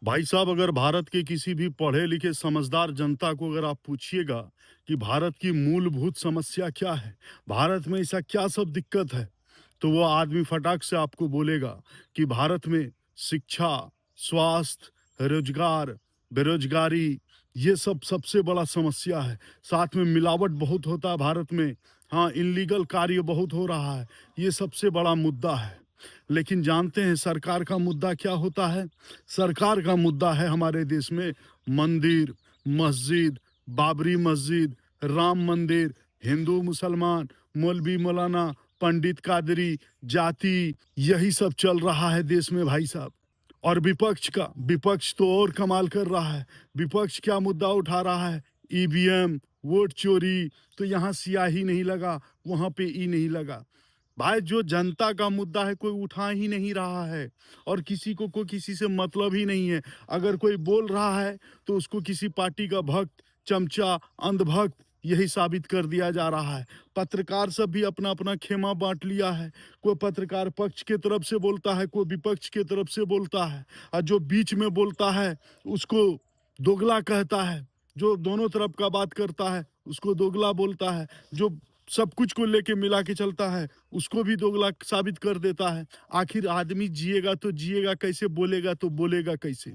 भाई साहब, अगर भारत के किसी भी पढ़े लिखे समझदार जनता को अगर आप पूछिएगा कि भारत की मूलभूत समस्या क्या है, भारत में ऐसा क्या सब दिक्कत है, तो वो आदमी फटाक से आपको बोलेगा कि भारत में शिक्षा, स्वास्थ्य, रोजगार, बेरोजगारी, ये सब सबसे बड़ा समस्या है। साथ में मिलावट बहुत होता है भारत में। हाँ, इल्लीगल कार्य बहुत हो रहा है। ये सबसे बड़ा मुद्दा है। लेकिन जानते हैं सरकार का मुद्दा क्या होता है? सरकार का मुद्दा है हमारे देश में मंदिर, मस्जिद, बाबरी मस्जिद, राम मंदिर, हिंदू मुसलमान, मौलवी मौलाना, पंडित कादरी, जाति, यही सब चल रहा है देश में भाई साहब। और विपक्ष तो और कमाल कर रहा है। विपक्ष क्या मुद्दा उठा रहा है? ईवीएम, वोट चोरी। तो यहाँ स्याही नहीं लगा, वहां पे ई नहीं लगा। भाई, जो जनता का मुद्दा है कोई उठा ही नहीं रहा है, और किसी को कोई किसी से मतलब ही नहीं है। अगर कोई बोल रहा है तो उसको किसी पार्टी का भक्त, चमचा, अंधभक्त यही साबित कर दिया जा रहा है। पत्रकार सब भी अपना अपना खेमा बांट लिया है। कोई पत्रकार पक्ष के तरफ से बोलता है, कोई विपक्ष के तरफ से बोलता है, और जो बीच में बोलता है उसको दोगला कहता है। जो दोनों तरफ का बात करता है उसको दोगला बोलता है। जो सब कुछ को लेके मिला के चलता है उसको भी दोगला साबित कर देता है। आखिर आदमी जिएगा तो जिएगा कैसे, बोलेगा तो बोलेगा कैसे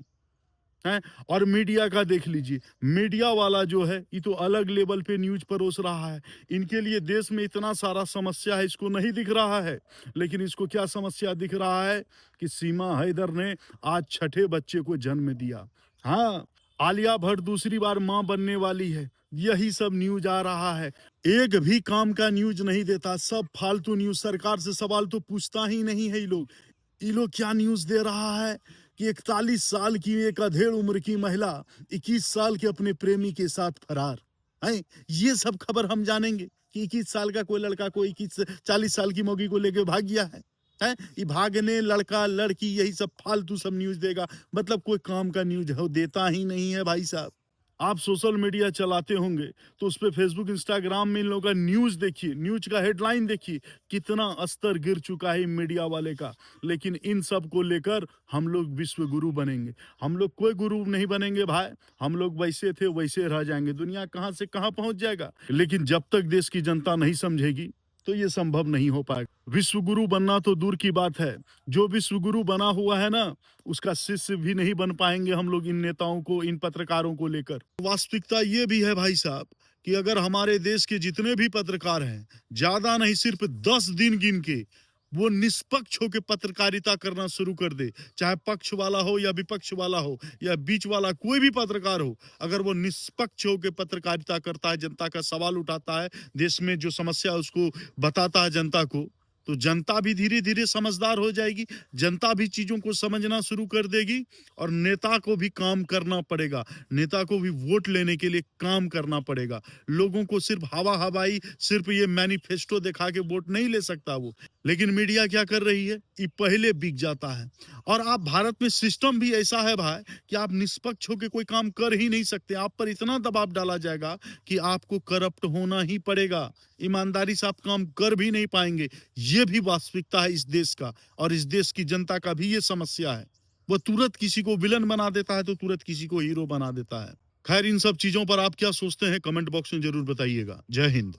है? और मीडिया का देख लीजिए, मीडिया वाला जो है ये तो अलग लेवल पे न्यूज परोस रहा है। इनके लिए देश में इतना सारा समस्या है, इसको नहीं दिख रहा है। लेकिन इसको क्या समस्या दिख रहा है कि सीमा हैदर ने आज छठे बच्चे को जन्म दिया। हाँ, आलिया भट्ट दूसरी बार मां बनने वाली है, यही सब न्यूज आ रहा है। एक भी काम का न्यूज नहीं देता, सब फालतू न्यूज। सरकार से सवाल तो पूछता ही नहीं है ये लोग क्या न्यूज दे रहा है कि 41 साल की एक अधेड़ उम्र की महिला 21 साल के अपने प्रेमी के साथ फरार है। ये सब खबर हम जानेंगे कि 21 साल का कोई लड़का कोई 40 साल की मौगी को लेकर भाग गया है। ये भागने, लड़का लड़की, यही सब फालतू सब न्यूज देगा। मतलब कोई काम का न्यूज हो देता ही नहीं है भाई साहब। आप सोशल मीडिया चलाते होंगे तो उस पे फेसबुक, इंस्टाग्राम में इन लोगों का न्यूज देखिए, न्यूज का हेडलाइन देखिए, कितना स्तर गिर चुका है मीडिया वाले का। लेकिन इन सब को लेकर हम लोग विश्व गुरु बनेंगे। हम लोग कोई गुरु नहीं बनेंगे भाई। हम लोग वैसे थे वैसे रह जाएंगे। दुनिया कहां से कहां पहुंच जाएगा। लेकिन जब तक देश की जनता नहीं समझेगी तो ये संभव नहीं हो पाएगा। विश्व गुरु बनना तो दूर की बात है, जो विश्व गुरु बना हुआ है ना, उसका शिष्य भी नहीं बन पाएंगे हम लोग इन नेताओं को, इन पत्रकारों को लेकर। वास्तविकता ये भी है भाई साहब कि अगर हमारे देश के जितने भी पत्रकार हैं, ज्यादा नहीं सिर्फ 10 दिन गिन के, वो निष्पक्ष होकर पत्रकारिता करना शुरू कर दे, चाहे पक्ष वाला हो या विपक्ष वाला हो या बीच वाला, कोई भी पत्रकार हो, अगर वो निष्पक्ष होकर पत्रकारिता करता है, जनता का सवाल उठाता है, देश में जो समस्या है उसको बताता है जनता को, तो जनता भी धीरे धीरे समझदार हो जाएगी। जनता भी चीजों को समझना शुरू कर देगी। और नेता को भी काम करना पड़ेगा, नेता को भी वोट लेने के लिए काम करना पड़ेगा। लोगों को सिर्फ हवा हवाई, सिर्फ ये मैनिफेस्टो दिखा के वोट नहीं ले सकता वो। लेकिन मीडिया क्या कर रही है, ये पहले बिक जाता है। और आप भारत में सिस्टम भी ऐसा है भाई कि आप निष्पक्ष होकर कोई काम कर ही नहीं सकते। आप पर इतना दबाव डाला जाएगा कि आपको करप्ट होना ही पड़ेगा। ईमानदारी से आप काम कर भी नहीं पाएंगे। ये भी वास्तविकता है इस देश का, और इस देश की जनता का भी ये समस्या है। वो तुरंत किसी को विलन बना देता है तो तुरंत किसी को हीरो बना देता है। खैर, इन सब चीजों पर आप क्या सोचते हैं, कमेंट बॉक्स में जरूर बताइएगा। जय हिंद।